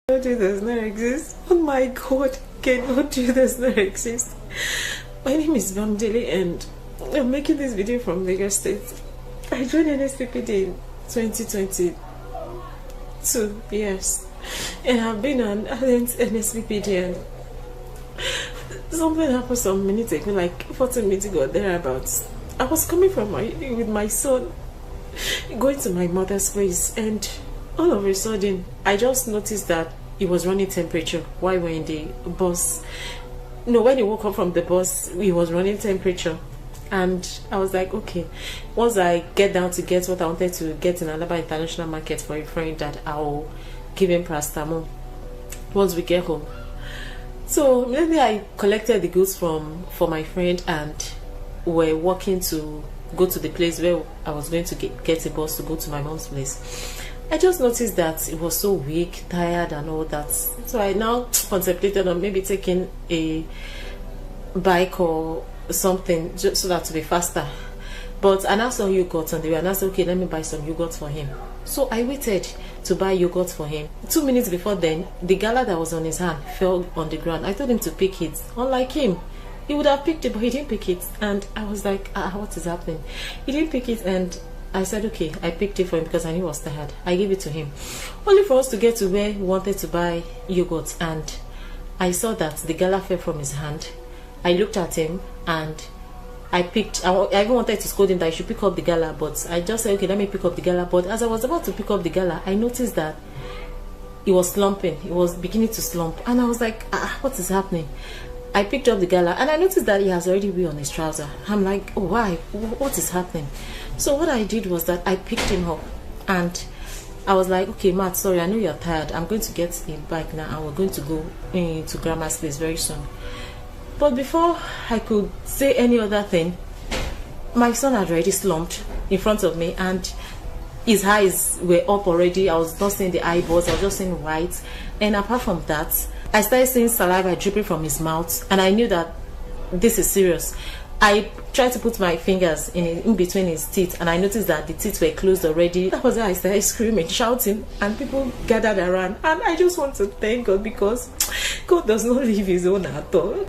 Cannot does not exist. Oh my god, cannot does not exist. My name is Bamdele and I'm making this video from Lagos State. I joined NSPPD in 2022, yes, and I've been an ardent NSPPD and something happened some minutes ago, like 14 minutes ago, thereabouts. I was coming from with my son, going to my mother's place, and all of a sudden, I just noticed that he was running temperature while we were in the bus. No, when he woke up from the bus, he was running temperature. And I was like, okay, once I get down to get what I wanted to get in Alaba International Market for a friend, that I'll give him paracetamol once we get home. So maybe I collected the goods for my friend, and we're walking to go to the place where I was going to get a bus to go to my mom's place. I just noticed that it was so weak, tired and all that. So I now contemplated on maybe taking a bike or something just so that to be faster. But I now saw yogurt on the way, and I said, okay, let me buy some yogurt for him. So I waited to buy yogurt for him. 2 minutes before then, the gala that was on his hand fell on the ground. I told him to pick it. Unlike him, he would have picked it, but he didn't pick it. And I was like, what is happening? He didn't pick it, and I said, okay, I picked it for him because I knew he was tired. I gave it to him. Only for us to get to where we wanted to buy yogurt, and I saw that the gala fell from his hand. I looked at him and I even wanted to scold him that I should pick up the gala, but I just said, okay, let me pick up the gala. But as I was about to pick up the gala, I noticed that he was slumping. He was beginning to slump. And I was like, what is happening? I picked up the gala and I noticed that he has already wee on his trouser. I'm like, oh, why? What is happening? So what I did was that I picked him up and I was like, okay, Matt, sorry, I know you're tired. I'm going to get a bike now and we're going to go to Grandma's place very soon. But before I could say any other thing, my son had already slumped in front of me and his eyes were up already. I was not seeing the eyeballs, I was just seeing white. And apart from that, I started seeing saliva dripping from his mouth, and I knew that this is serious. I tried to put my fingers in between his teeth, and I noticed that the teeth were closed already. That was why I started screaming, shouting, and people gathered around. And I just want to thank God, because God does not leave his own at all.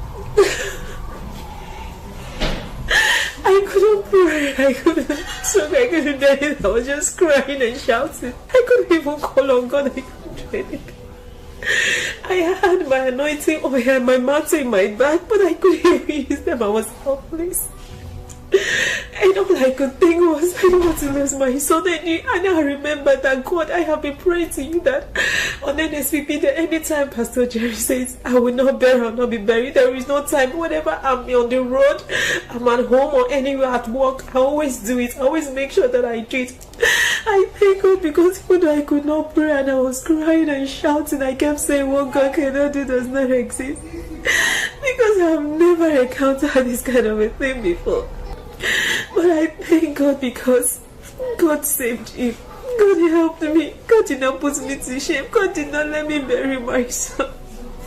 I couldn't pray, I couldn't talk, I couldn't do anything. I was just crying and shouting. I couldn't even call on God, I couldn't do anything. I had my anointing oil and my mantle in my bag, but I couldn't even use them. I was helpless. And all I could think was, I don't want to lose my son. And I remember that, God, I have been praying to you that on NSPP, that anytime Pastor Jerry says, I will not bury, I will not be buried, there is no time. Whenever I'm on the road, I'm at home or anywhere at work, I always do it. I always make sure that I do it. I thank God, because even though I could not pray and I was crying and shouting, I kept saying, what God cannot do does not exist. Because I've never encountered this kind of a thing before. But I thank God, because God saved him. God helped me. God did not put me to shame. God did not let me bury my son.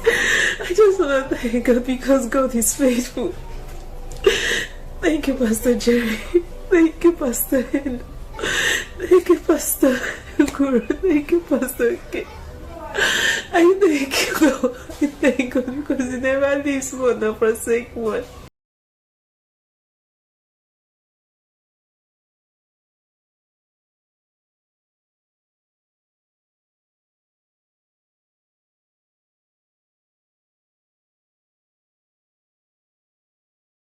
I just want to thank God, because God is faithful. Thank you, Pastor Jerry. Thank you, Pastor Hen. Thank you, Pastor Guru. Thank you, Pastor K. I thank you, God. I thank God, because He never leaves one or forsake one.